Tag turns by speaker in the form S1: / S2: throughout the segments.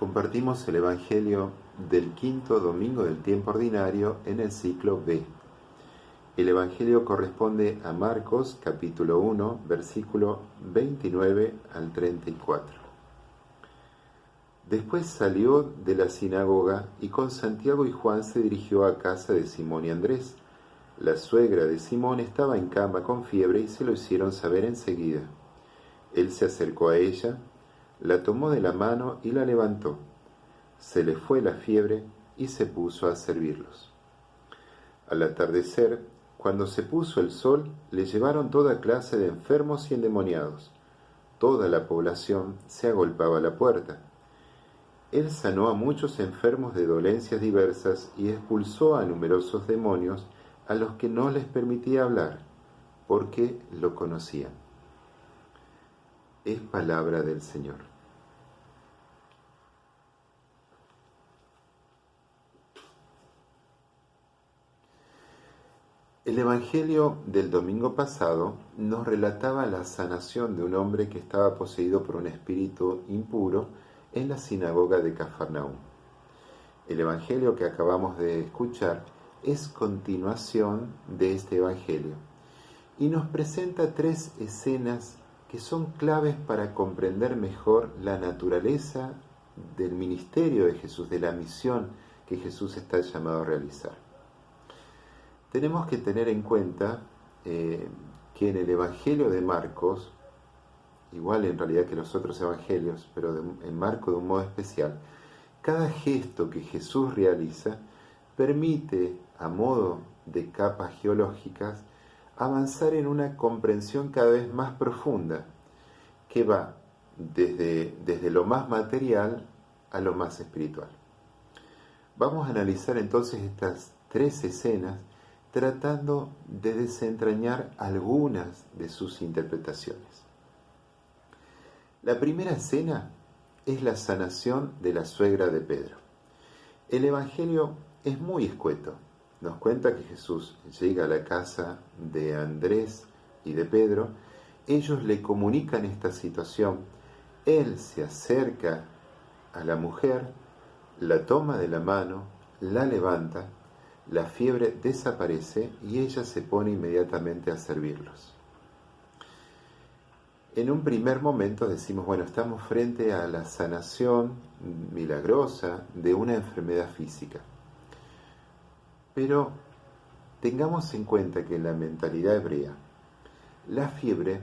S1: Compartimos el Evangelio del quinto domingo del tiempo ordinario en el ciclo B. El Evangelio corresponde a Marcos capítulo 1, versículo 29 al 34. Después salió de la sinagoga y con Santiago y Juan se dirigió a casa de Simón y Andrés. La suegra de Simón estaba en cama con fiebre y se lo hicieron saber enseguida. Él se acercó a ella, la tomó de la mano y la levantó. Se le fue la fiebre y se puso a servirlos. Al atardecer, cuando se puso el sol, le llevaron toda clase de enfermos y endemoniados. Toda la población se agolpaba a la puerta. Él sanó a muchos enfermos de dolencias diversas y expulsó a numerosos demonios a los que no les permitía hablar, porque lo conocían. Es palabra del Señor. El Evangelio del domingo pasado nos relataba la sanación de un hombre que estaba poseído por un espíritu impuro en la sinagoga de Cafarnaúm. El Evangelio que acabamos de escuchar es continuación de este Evangelio y nos presenta tres escenas que son claves para comprender mejor la naturaleza del ministerio de Jesús, de la misión que Jesús está llamado a realizar. Tenemos que tener en cuenta que en el Evangelio de Marcos, igual en realidad que los otros evangelios, pero en Marcos de un modo especial, cada gesto que Jesús realiza permite, a modo de capas geológicas, avanzar en una comprensión cada vez más profunda, que va desde lo más material a lo más espiritual. Vamos a analizar entonces estas tres escenas tratando de desentrañar algunas de sus interpretaciones. La primera escena es la sanación de la suegra de Pedro. El Evangelio es muy escueto. Nos cuenta que Jesús llega a la casa de Andrés y de Pedro. Ellos le comunican esta situación. Él se acerca a la mujer, la toma de la mano, la levanta. La fiebre desaparece y ella se pone inmediatamente a servirlos. En un primer momento decimos, bueno, estamos frente a la sanación milagrosa de una enfermedad física. Pero tengamos en cuenta que en la mentalidad hebrea, la fiebre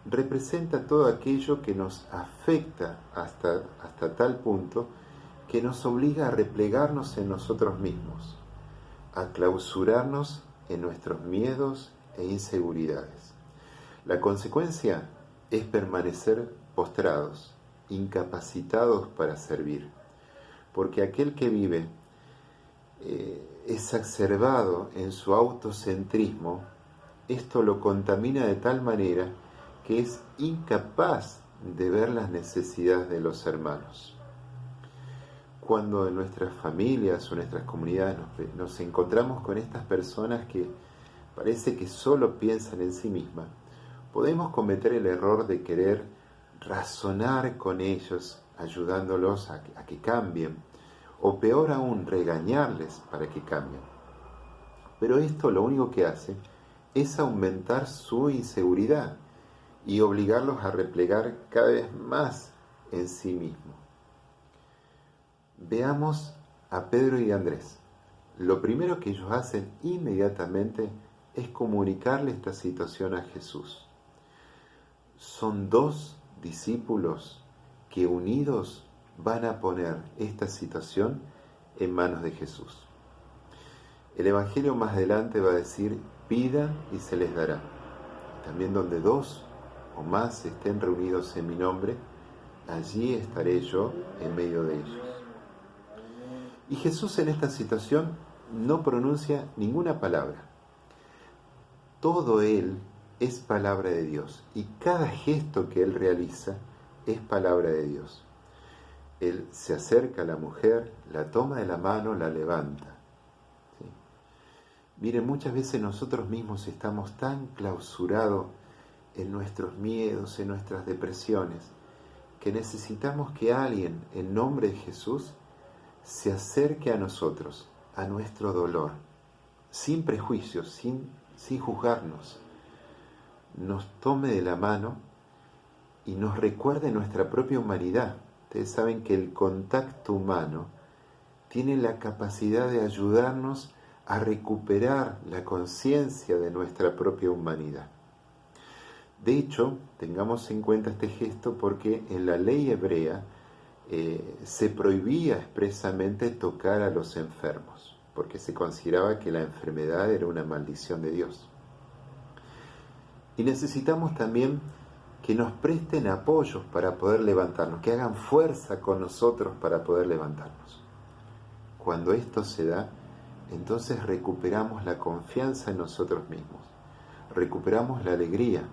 S1: representa todo aquello que nos afecta hasta tal punto que nos obliga a replegarnos en nosotros mismos, a clausurarnos en nuestros miedos e inseguridades. La consecuencia es permanecer postrados, incapacitados para servir, porque aquel que vive exacerbado en su autocentrismo, esto lo contamina de tal manera que es incapaz de ver las necesidades de los hermanos. Cuando en nuestras familias o nuestras comunidades nos encontramos con estas personas que parece que solo piensan en sí mismas, podemos cometer el error de querer razonar con ellos, ayudándolos a que cambien, o peor aún, regañarles para que cambien. Pero esto lo único que hace es aumentar su inseguridad y obligarlos a replegar cada vez más en sí mismos. Veamos a Pedro y Andrés. Lo primero que ellos hacen inmediatamente es comunicarle esta situación a Jesús. Son dos discípulos que unidos van a poner esta situación en manos de Jesús. El Evangelio más adelante va a decir, pidan y se les dará. También donde dos o más estén reunidos en mi nombre, allí estaré yo en medio de ellos. Y Jesús en esta situación no pronuncia ninguna palabra. Todo Él es palabra de Dios y cada gesto que Él realiza es palabra de Dios. Él se acerca a la mujer, la toma de la mano, la levanta. ¿Sí? Miren, muchas veces nosotros mismos estamos tan clausurados en nuestros miedos, en nuestras depresiones, que necesitamos que alguien, en nombre de Jesús, se acerque a nosotros, a nuestro dolor, sin prejuicios, sin juzgarnos, nos tome de la mano y nos recuerde nuestra propia humanidad. Ustedes saben que el contacto humano tiene la capacidad de ayudarnos a recuperar la conciencia de nuestra propia humanidad. De hecho, tengamos en cuenta este gesto porque en la ley hebrea se prohibía expresamente tocar a los enfermos, porque se consideraba que la enfermedad era una maldición de Dios. Y necesitamos también que nos presten apoyos para poder levantarnos, que hagan fuerza con nosotros para poder levantarnos. Cuando esto se da, entonces recuperamos la confianza en nosotros mismos, recuperamos la alegría.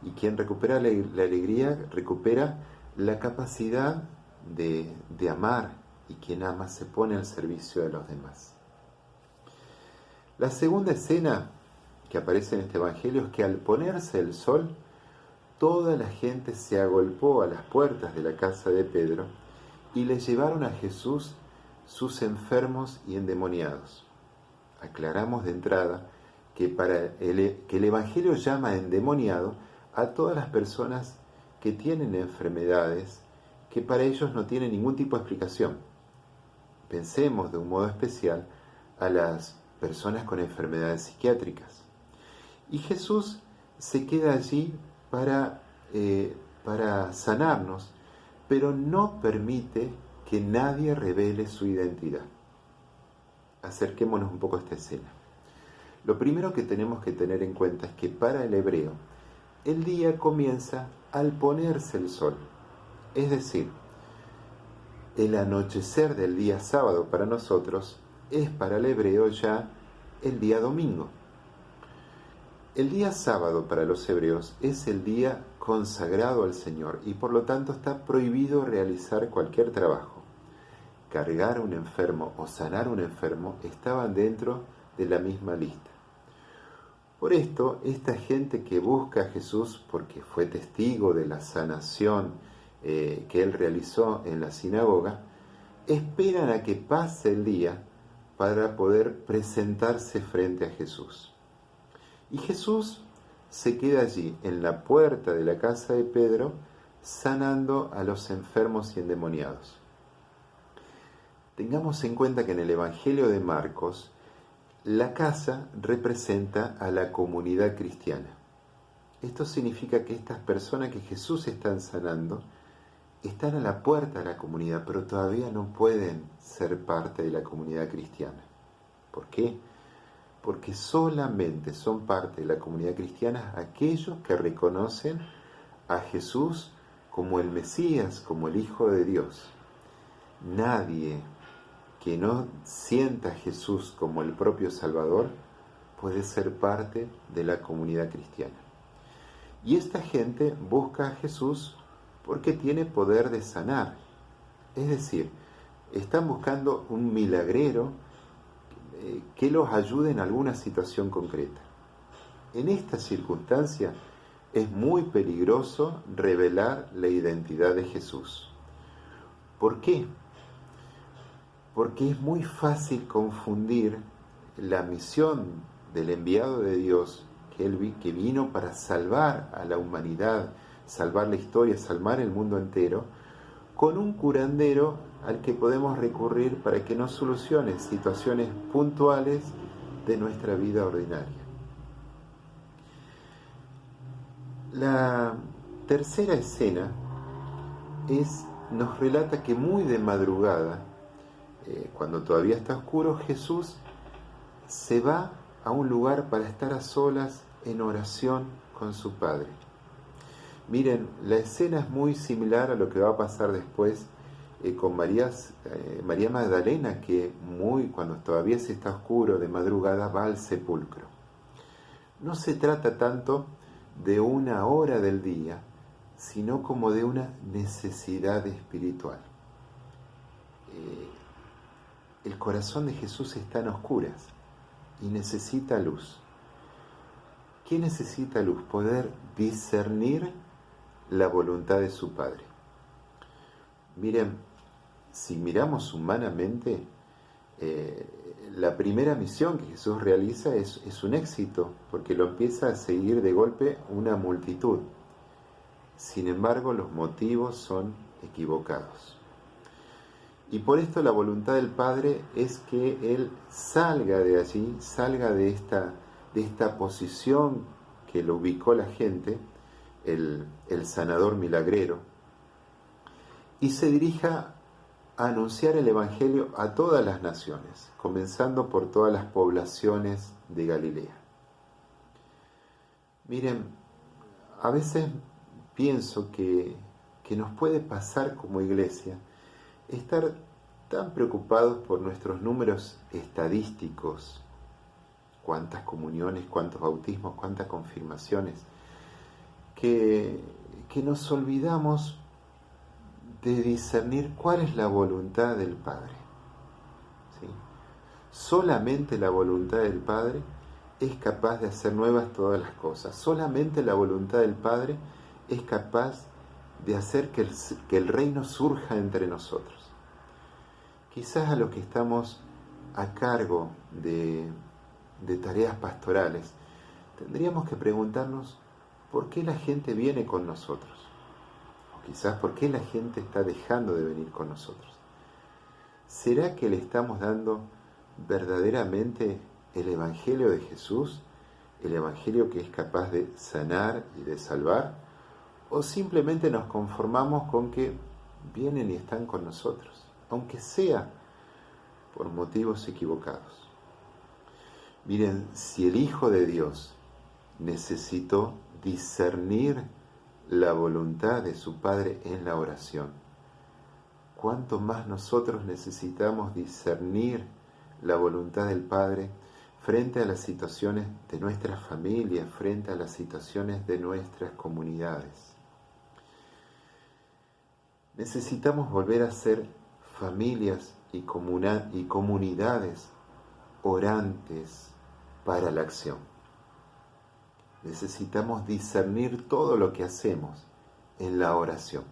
S1: Y quien recupera la alegría recupera la capacidad de amar, y quien ama se pone al servicio de los demás. La segunda escena que aparece en este evangelio es que al ponerse el sol, toda la gente se agolpó a las puertas de la casa de Pedro y le llevaron a Jesús sus enfermos y endemoniados. Aclaramos de entrada que el evangelio llama endemoniado a todas las personas que tienen enfermedades que para ellos no tienen ningún tipo de explicación. Pensemos de un modo especial a las personas con enfermedades psiquiátricas. Y Jesús se queda allí para sanarnos, pero no permite que nadie revele su identidad. Acerquémonos un poco a esta escena. Lo primero que tenemos que tener en cuenta es que para el hebreo, el día comienza al ponerse el sol. Es decir, el anochecer del día sábado para nosotros es para el hebreo ya el día domingo. El día sábado para los hebreos es el día consagrado al Señor y por lo tanto está prohibido realizar cualquier trabajo. Cargar a un enfermo o sanar a un enfermo estaban dentro de la misma lista. Por esto, esta gente que busca a Jesús porque fue testigo de la sanación que él realizó en la sinagoga, esperan a que pase el día para poder presentarse frente a Jesús. Y Jesús se queda allí, en la puerta de la casa de Pedro, sanando a los enfermos y endemoniados. Tengamos en cuenta que en el Evangelio de Marcos, la casa representa a la comunidad cristiana. Esto significa que estas personas que Jesús está sanando están a la puerta de la comunidad, pero todavía no pueden ser parte de la comunidad cristiana. ¿Por qué? Porque solamente son parte de la comunidad cristiana aquellos que reconocen a Jesús como el Mesías, como el Hijo de Dios. Nadie que no sienta a Jesús como el propio Salvador puede ser parte de la comunidad cristiana. Y esta gente busca a Jesús porque tiene poder de sanar. Es decir, están buscando un milagrero que los ayude en alguna situación concreta. En esta circunstancia es muy peligroso revelar la identidad de Jesús. ¿Por qué? Porque es muy fácil confundir la misión del enviado de Dios, que vino para salvar a la humanidad, salvar la historia, salvar el mundo entero, con un curandero al que podemos recurrir para que nos solucione situaciones puntuales de nuestra vida ordinaria. La tercera escena nos relata que muy de madrugada, cuando todavía está oscuro, Jesús se va a un lugar para estar a solas en oración con su Padre. Miren, la escena es muy similar a lo que va a pasar después con María Magdalena, que cuando todavía se está oscuro, de madrugada, va al sepulcro. No se trata tanto de una hora del día, sino como de una necesidad espiritual. El corazón de Jesús está en oscuras y necesita luz. ¿Qué necesita luz? Poder discernir la voluntad de su Padre. Miren, si miramos humanamente, la primera misión que Jesús realiza es un éxito, porque lo empieza a seguir de golpe una multitud. Sin embargo, los motivos son equivocados. Y por esto la voluntad del Padre es que Él salga de allí, salga de esta posición que lo ubicó la gente, el sanador milagrero, y se dirija a anunciar el Evangelio a todas las naciones, comenzando por todas las poblaciones de Galilea. Miren, a veces pienso que nos puede pasar como iglesia estar tan preocupados por nuestros números estadísticos, cuántas comuniones, cuántos bautismos, cuántas confirmaciones, que nos olvidamos de discernir cuál es la voluntad del Padre. ¿Sí? Solamente la voluntad del Padre es capaz de hacer nuevas todas las cosas. Solamente la voluntad del Padre es capaz de hacer que el reino surja entre nosotros. Quizás a los que estamos a cargo de tareas pastorales, tendríamos que preguntarnos por qué la gente viene con nosotros. O quizás por qué la gente está dejando de venir con nosotros. ¿Será que le estamos dando verdaderamente el Evangelio de Jesús? ¿El Evangelio que es capaz de sanar y de salvar? ¿O simplemente nos conformamos con que vienen y están con nosotros, aunque sea por motivos equivocados? Miren, si el Hijo de Dios necesitó discernir la voluntad de su Padre en la oración, ¿cuánto más nosotros necesitamos discernir la voluntad del Padre frente a las situaciones de nuestras familias, frente a las situaciones de nuestras comunidades? Necesitamos volver a ser familias y comunidades orantes para la acción. Necesitamos discernir todo lo que hacemos en la oración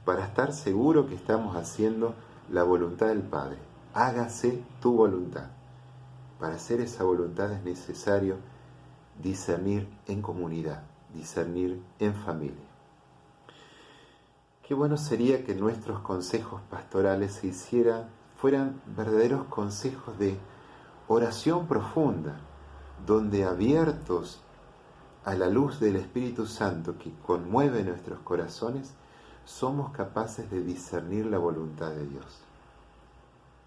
S1: para estar seguro que estamos haciendo la voluntad del Padre. Hágase tu voluntad. Para hacer esa voluntad es necesario discernir en comunidad, discernir en familia. Qué bueno sería que nuestros consejos pastorales fueran verdaderos consejos de oración profunda, donde abiertos a la luz del Espíritu Santo que conmueve nuestros corazones, somos capaces de discernir la voluntad de Dios.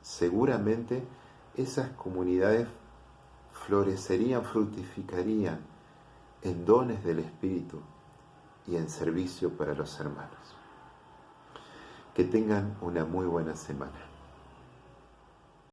S1: Seguramente esas comunidades florecerían, fructificarían en dones del Espíritu y en servicio para los hermanos. Que tengan una muy buena semana.